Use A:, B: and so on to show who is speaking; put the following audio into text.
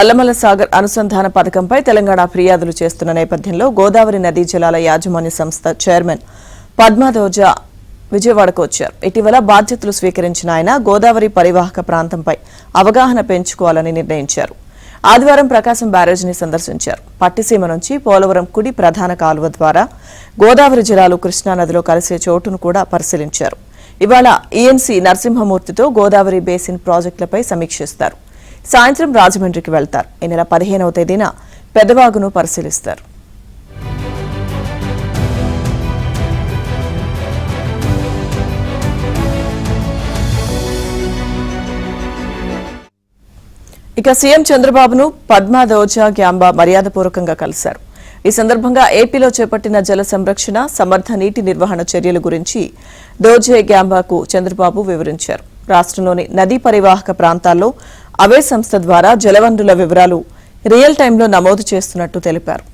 A: నల్లమల సాగర్ అనుసంధాన పథకంపై తెలంగాణ ఫిర్యాదులు చేస్తున్న నేపథ్యంలో గోదావరి నదీ జలాల యాజమాన్య సంస్థ చైర్మన్ పద్మాదోజా విజయవాడకు వచ్చారు. ఇటీవల బాధ్యతలు స్వీకరించిన ఆయన గోదావరి పరివాహక ప్రాంతంపై అవగాహన పెంచుకోవాలని నిర్ణయించారు. ఆదివారం ప్రకాశం బ్యారేజ్ని సందర్శించారు. పట్టిసీమ నుంచి పోలవరం కుడి ప్రధాన కాలువ ద్వారా గోదావరి జలాలు కృష్ణానదిలో కలిసే చోటును కూడా పరిశీలించారు. ఇవాళ ఈఎన్సీ నరసింహమూర్తితో గోదావరి బేసిన్ ప్రాజెక్టులపై సమీక్షిస్తారు. సాయంత్రం రాజమండ్రికి వెళ్తారు. ఈ నెల 15వ తేదీన పెదవాగును పరిశీలిస్తారు. ఇక సీఎం చంద్రబాబును పద్మాదోజా గ్యాంబా మర్యాదపూర్వకంగా కలిశారు. ఈ సందర్భంగా ఏపీలో చేపట్టిన జల సంరక్షణ, సమర్థ నీటి నిర్వహణ చర్యల గురించి దోజే గ్యాంబాకు చంద్రబాబు వివరించారు. రాష్ట్రంలోని నదీ పరివాహక ప్రాంతాల్లో అవే సంస్థ ద్వారా జలవనరుల వివరాలు రియల్ టైంలో నమోదు చేస్తున్నట్టు తెలిపారు.